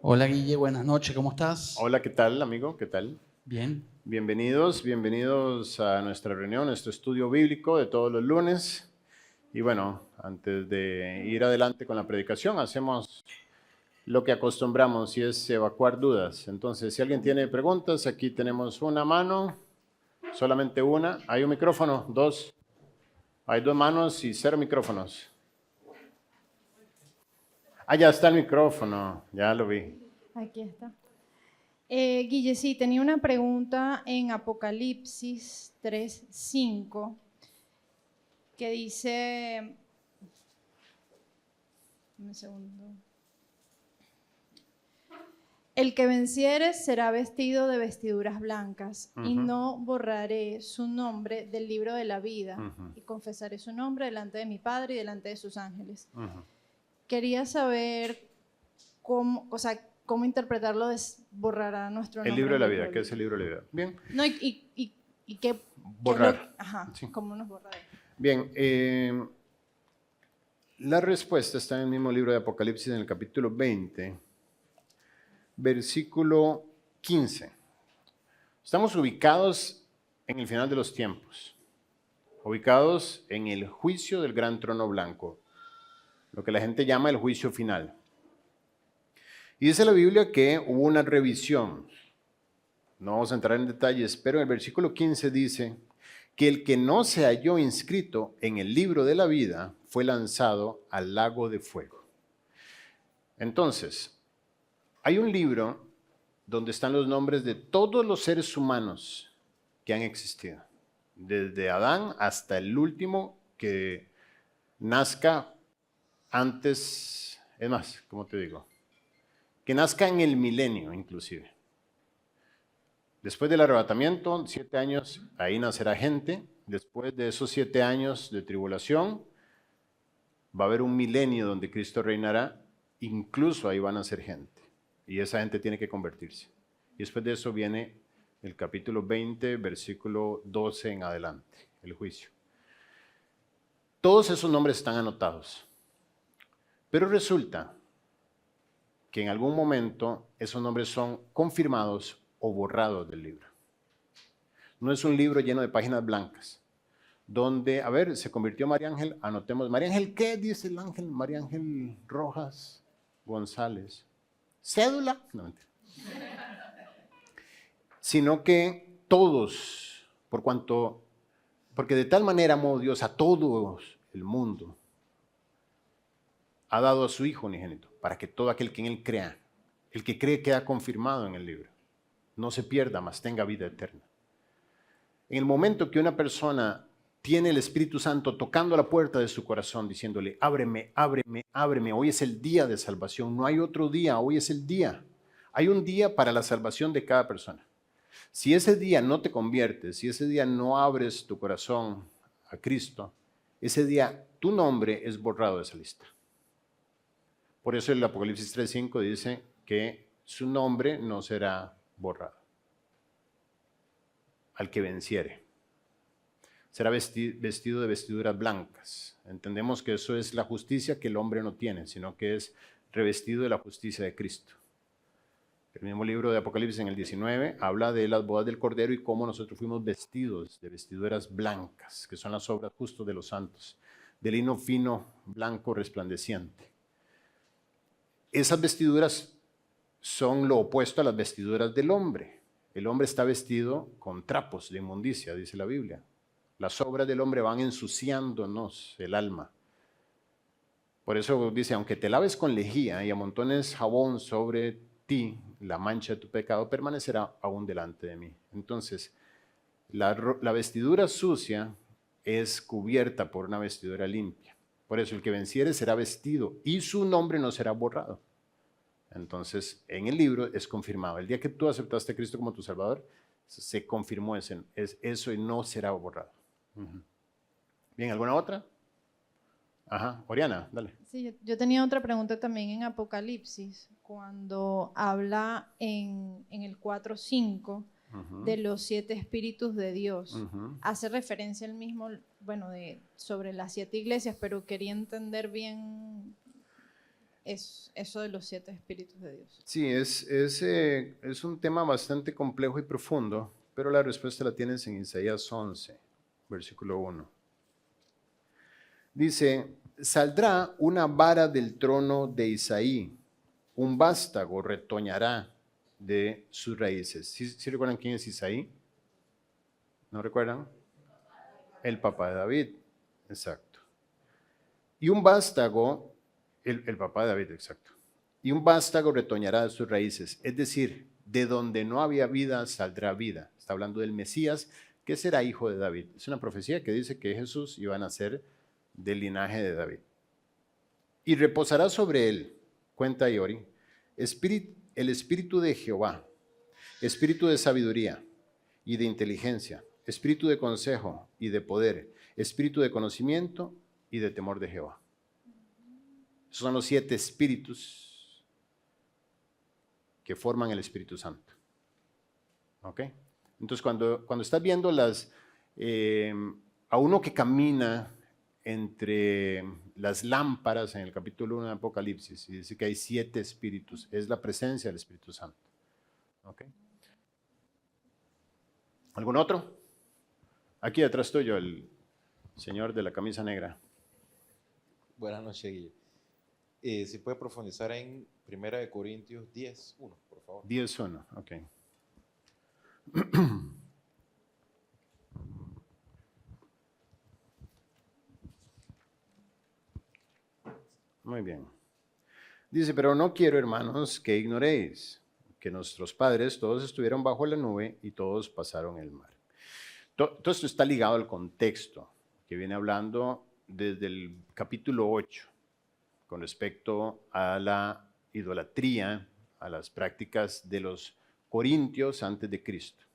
Hola Guille, buenas noches, ¿cómo estás? Hola, ¿qué tal, amigo? ¿Qué tal? Bien. Bienvenidos a nuestra reunión, nuestro estudio bíblico de todos los lunes. Y bueno, antes de ir adelante con la predicación, hacemos lo que acostumbramos y es evacuar dudas. Entonces, si alguien tiene preguntas, aquí tenemos una mano, solamente una. ¿Hay un micrófono? Dos. Hay dos manos y cero micrófonos. Ah, ya está el micrófono, ya lo vi. Aquí está. Guille, sí, tenía una pregunta en Apocalipsis 3:5 que dice, un segundo, el que venciere será vestido de vestiduras blancas y no borraré su nombre del libro de la vida y confesaré su nombre delante de mi Padre y delante de sus ángeles. Quería saber cómo interpretarlo de borrará nuestro nombre. El libro de la vida, ¿qué es el libro de la vida? Bien. No, y qué Borrar. Ajá, Sí. ¿cómo nos borra? Bien, la respuesta está en el mismo libro de Apocalipsis, en el capítulo 20, versículo 15. Estamos ubicados en el final de los tiempos, ubicados en el juicio del gran trono blanco, lo que la gente llama el juicio final. Y dice la Biblia que hubo una revisión. No vamos a entrar en detalles, pero en el versículo 15 dice que el que no se halló inscrito en el libro de la vida fue lanzado al lago de fuego. Entonces, hay un libro donde están los nombres de todos los seres humanos que han existido, desde Adán hasta el último que nazca antes, es más, ¿cómo te digo? Que nazca en el milenio inclusive. Después del arrebatamiento, 7 años, ahí nacerá gente. Después de esos 7 años de tribulación, va a haber un milenio donde Cristo reinará. Incluso ahí van a nacer gente. Y esa gente tiene que convertirse. Y después de eso viene el capítulo 20, versículo 12 en adelante, el juicio. Todos esos nombres están anotados. Pero resulta que en algún momento esos nombres son confirmados o borrados del libro. No es un libro lleno de páginas blancas, donde, a ver, se convirtió María Ángel, anotemos, María Ángel, ¿qué dice el ángel? María Ángel Rojas González. ¿Cédula? No, mentira. Sino que todos, porque de tal manera amó Dios a todo el mundo, ha dado a su Hijo unigénito, para que todo aquel que en Él crea, el que cree queda confirmado en el libro, no se pierda, mas tenga vida eterna. En el momento que una persona tiene el Espíritu Santo tocando la puerta de su corazón, diciéndole, ábreme, ábreme, ábreme, hoy es el día de salvación, no hay otro día, hoy es el día. Hay un día para la salvación de cada persona. Si ese día no te conviertes, si ese día no abres tu corazón a Cristo, ese día tu nombre es borrado de esa lista. Por eso el Apocalipsis 3:5 dice que su nombre no será borrado. Al que venciere. Será vestido de vestiduras blancas. Entendemos que eso es la justicia que el hombre no tiene, sino que es revestido de la justicia de Cristo. El mismo libro de Apocalipsis en el 19 habla de las bodas del Cordero y cómo nosotros fuimos vestidos de vestiduras blancas, que son las obras justas de los santos, de lino fino, blanco, resplandeciente. Esas vestiduras son lo opuesto a las vestiduras del hombre. El hombre está vestido con trapos de inmundicia, dice la Biblia. Las obras del hombre van ensuciándonos el alma. Por eso dice, aunque te laves con lejía y amontones jabón sobre ti, la mancha de tu pecado permanecerá aún delante de mí. Entonces, la vestidura sucia es cubierta por una vestidura limpia. Por eso el que venciere será vestido y su nombre no será borrado. Entonces, en el libro es confirmado. El día que tú aceptaste a Cristo como tu Salvador, se confirmó eso y no será borrado. Bien, ¿alguna otra? Ajá, Oriana, dale. Sí, yo tenía otra pregunta también en Apocalipsis, cuando habla en el 4:5 de los 7 espíritus de Dios. Hace referencia al mismo, bueno, sobre las 7 iglesias, pero quería entender bien. eso de los 7 espíritus de Dios. Sí, es un tema bastante complejo y profundo, pero la respuesta la tienes en Isaías 11, versículo 1. Dice, saldrá una vara del trono de Isaí, un vástago retoñará de sus raíces. ¿Sí recuerdan quién es Isaí? ¿No recuerdan? El papá de David, exacto. Y un vástago, el papá de David, exacto. Y un vástago retoñará de sus raíces, es decir, de donde no había vida saldrá vida. Está hablando del Mesías, que será hijo de David. Es una profecía que dice que Jesús iba a nacer del linaje de David. Y reposará sobre él, cuenta Iori, el espíritu de Jehová, espíritu de sabiduría y de inteligencia, espíritu de consejo y de poder, espíritu de conocimiento y de temor de Jehová. Esos son los 7 espíritus que forman el Espíritu Santo. ¿Ok? Entonces, cuando estás viendo a uno que camina entre las lámparas en el capítulo 1 de Apocalipsis, y dice que hay 7 espíritus, es la presencia del Espíritu Santo. ¿Ok? ¿Algún otro? Aquí detrás tuyo, el señor de la camisa negra. Buenas noches, Guille. Si puede profundizar en 1 Corintios 10:1, por favor. 10:1, ok. Muy bien. Dice, pero no quiero, hermanos, que ignoréis que nuestros padres todos estuvieron bajo la nube y todos pasaron el mar. Todo esto está ligado al contexto que viene hablando desde el capítulo 8 con respecto a la idolatría, a las prácticas de los corintios antes de Cristo.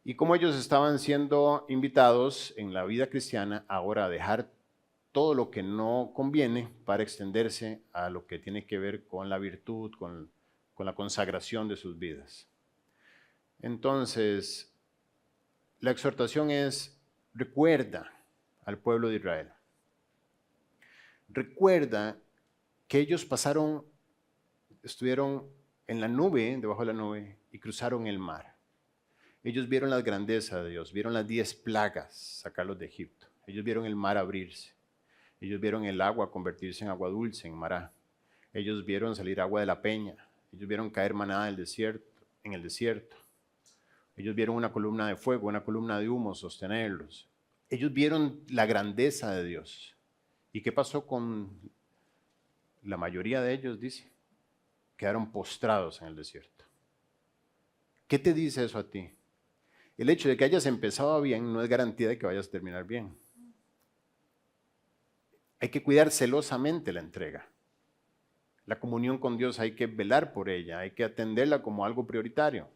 Y cómo ellos estaban siendo invitados en la vida cristiana ahora a dejar todo lo que no conviene para extenderse a lo que tiene que ver con la virtud, con la consagración de sus vidas. Entonces, la exhortación es, recuerda al pueblo de Israel. Recuerda que ellos estuvieron en la nube, debajo de la nube, y cruzaron el mar. Ellos vieron la grandeza de Dios, vieron las 10 plagas sacarlos de Egipto. Ellos vieron el mar abrirse. Ellos vieron el agua convertirse en agua dulce, en Mará. Ellos vieron salir agua de la peña. Ellos vieron caer maná en el desierto. Ellos vieron una columna de fuego, una columna de humo sostenerlos. Ellos vieron la grandeza de Dios. ¿Y qué pasó con la mayoría de ellos? Dice, quedaron postrados en el desierto. ¿Qué te dice eso a ti? El hecho de que hayas empezado bien no es garantía de que vayas a terminar bien. Hay que cuidar celosamente la entrega. La comunión con Dios hay que velar por ella, hay que atenderla como algo prioritario,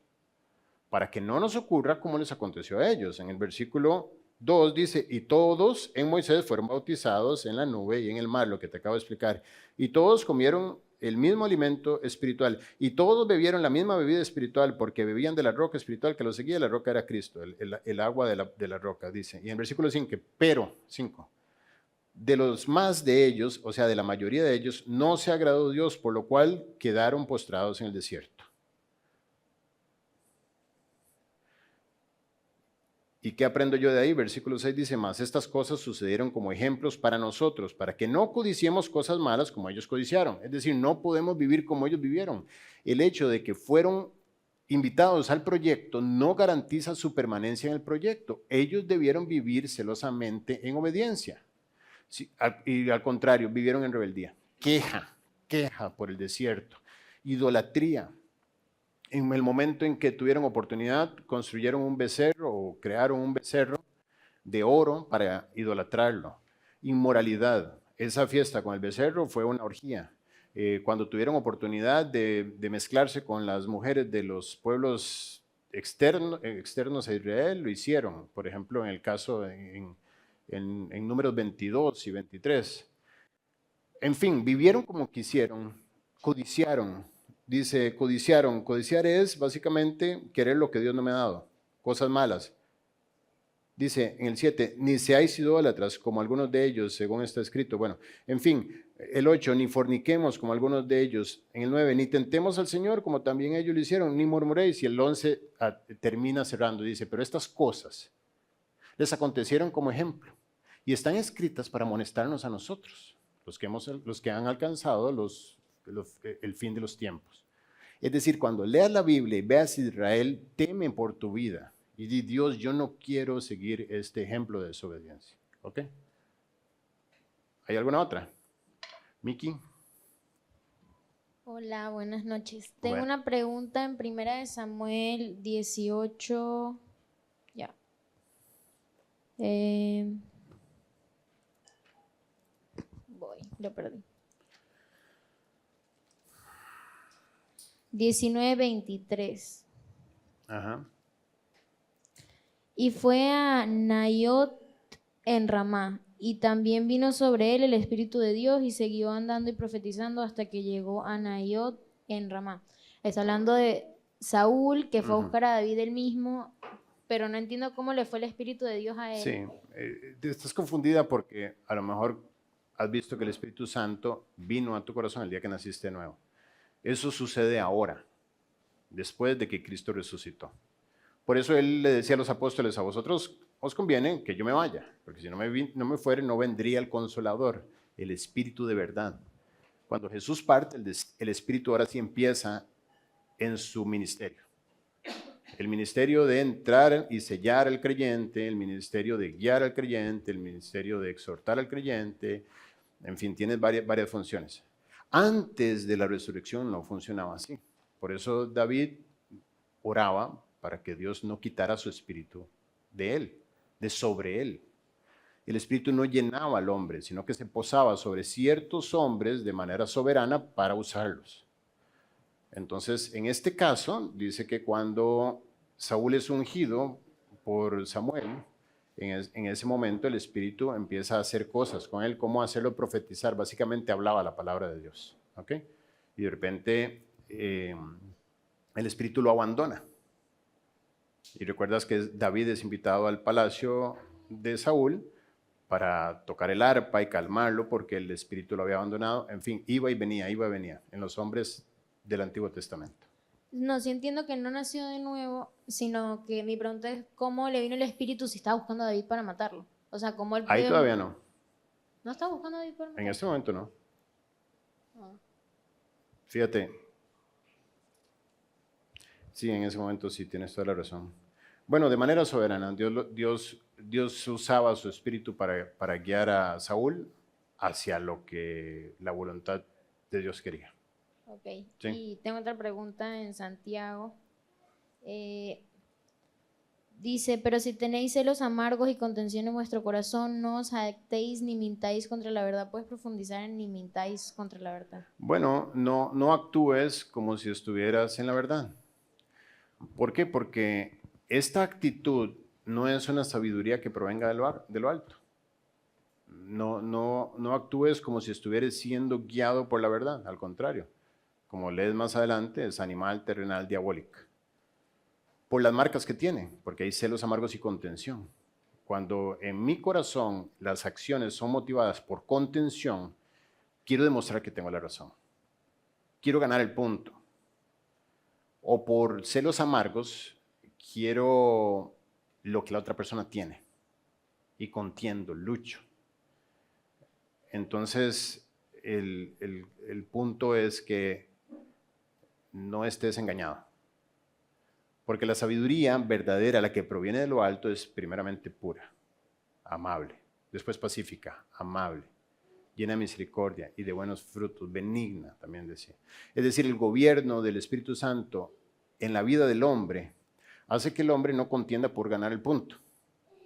para que no nos ocurra como les aconteció a ellos. En el versículo 2 dice, y todos en Moisés fueron bautizados en la nube y en el mar, lo que te acabo de explicar, y todos comieron el mismo alimento espiritual, y todos bebieron la misma bebida espiritual, porque bebían de la roca espiritual que los seguía. La roca era Cristo, el agua de la roca, dice. Y en el versículo 5, pero 5, de los más de ellos, o sea, de la mayoría de ellos, no se agradó Dios, por lo cual quedaron postrados en el desierto. ¿Y qué aprendo yo de ahí? Versículo 6 dice más, estas cosas sucedieron como ejemplos para nosotros, para que no codiciemos cosas malas como ellos codiciaron. Es decir, no podemos vivir como ellos vivieron. El hecho de que fueron invitados al proyecto no garantiza su permanencia en el proyecto. Ellos debieron vivir celosamente en obediencia. Sí, y al contrario, vivieron en rebeldía. Queja por el desierto. Idolatría. En el momento en que tuvieron oportunidad, construyeron un becerro o crearon un becerro de oro para idolatrarlo. Inmoralidad. Esa fiesta con el becerro fue una orgía. Cuando tuvieron oportunidad de mezclarse con las mujeres de los pueblos externos a Israel, lo hicieron. Por ejemplo, en el caso en números 22 y 23. En fin, vivieron como quisieron, codiciaron. Dice, codiciaron. Codiciar es básicamente querer lo que Dios no me ha dado, cosas malas. Dice en el 7, ni seáis idólatras como algunos de ellos, según está escrito. Bueno, en fin, El 8, ni forniquemos como algunos de ellos. En el 9, ni tentemos al Señor como también ellos lo hicieron, ni murmuréis. Y el 11 termina cerrando, dice, pero estas cosas les acontecieron como ejemplo y están escritas para amonestarnos a nosotros, los que han alcanzado el fin de los tiempos. Es decir, cuando leas la Biblia y veas Israel, teme por tu vida y di, Dios, yo no quiero seguir este ejemplo de desobediencia. ¿Ok? ¿Hay alguna otra? Miki. Hola, buenas noches. Tengo Bueno. una pregunta en Primera de Samuel 18. Ya. Lo perdí. 19:23. Ajá. Y fue a Naiot en Ramá, y también vino sobre él el Espíritu de Dios, y siguió andando y profetizando hasta que llegó a Naiot en Ramá. Está hablando de Saúl, que fue a buscar a David él mismo, pero no entiendo cómo le fue el Espíritu de Dios a él. Sí, estás confundida porque a lo mejor has visto que el Espíritu Santo vino a tu corazón el día que naciste de nuevo. Eso sucede ahora, después de que Cristo resucitó. Por eso él le decía a los apóstoles, a vosotros os conviene que yo me vaya, porque si no me fuere, no vendría el Consolador, el Espíritu de verdad. Cuando Jesús parte, el Espíritu ahora sí empieza en su ministerio. El ministerio de entrar y sellar al creyente, el ministerio de guiar al creyente, el ministerio de exhortar al creyente, en fin, tiene varias funciones. Antes de la resurrección no funcionaba así. Por eso David oraba para que Dios no quitara su espíritu de él, de sobre él. El espíritu no llenaba al hombre, sino que se posaba sobre ciertos hombres de manera soberana para usarlos. Entonces, en este caso, dice que cuando Saúl es ungido por Samuel, en ese momento el Espíritu empieza a hacer cosas con él, cómo hacerlo profetizar. Básicamente hablaba la palabra de Dios. ¿Ok? Y de repente el Espíritu lo abandona. Y recuerdas que David es invitado al palacio de Saúl para tocar el arpa y calmarlo porque el Espíritu lo había abandonado. En fin, iba y venía en los hombres del Antiguo Testamento. No, sí entiendo que no nació de nuevo, sino que mi pregunta es cómo le vino el Espíritu si estaba buscando a David para matarlo. O sea, cómo él Ahí todavía no. ¿No estaba buscando a David para matarlo? En este momento no. Ah. Fíjate. Sí, en ese momento sí, tienes toda la razón. Bueno, de manera soberana, Dios usaba su espíritu para guiar a Saúl hacia lo que la voluntad de Dios quería. Ok, Sí. Y tengo otra pregunta en Santiago. Dice, pero si tenéis celos amargos y contención en vuestro corazón, no os jactéis ni mintáis contra la verdad. ¿Puedes profundizar en ni mintáis contra la verdad? Bueno, no actúes como si estuvieras en la verdad. ¿Por qué? Porque esta actitud no es una sabiduría que provenga de lo alto. No actúes como si estuvieras siendo guiado por la verdad, al contrario. Como lees más adelante, es animal, terrenal, diabólica. Por las marcas que tiene, porque hay celos amargos y contención. Cuando en mi corazón las acciones son motivadas por contención, quiero demostrar que tengo la razón. Quiero ganar el punto. O por celos amargos, quiero lo que la otra persona tiene. Y contiendo, lucho. Entonces, el punto es que no estés engañado. Porque la sabiduría verdadera, la que proviene de lo alto, es primeramente pura, amable, después pacífica, amable, llena de misericordia y de buenos frutos, benigna, también decía. Es decir, el gobierno del Espíritu Santo en la vida del hombre hace que el hombre no contienda por ganar el punto.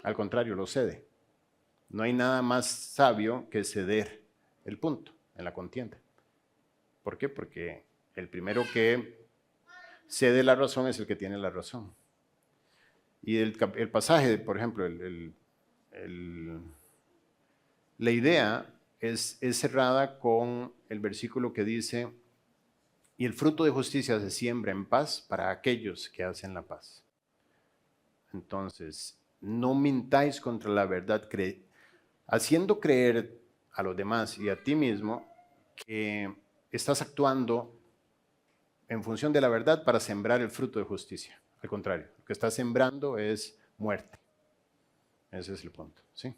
Al contrario, lo cede. No hay nada más sabio que ceder el punto en la contienda. ¿Por qué? Porque el primero que cede la razón es el que tiene la razón. Y el pasaje, por ejemplo, la idea es cerrada con el versículo que dice, y el fruto de justicia se siembra en paz para aquellos que hacen la paz. Entonces, no mintáis contra la verdad, haciendo creer a los demás y a ti mismo que estás actuando en función de la verdad para sembrar el fruto de justicia. Al contrario, lo que estás sembrando es muerte. Ese es el punto, ¿sí?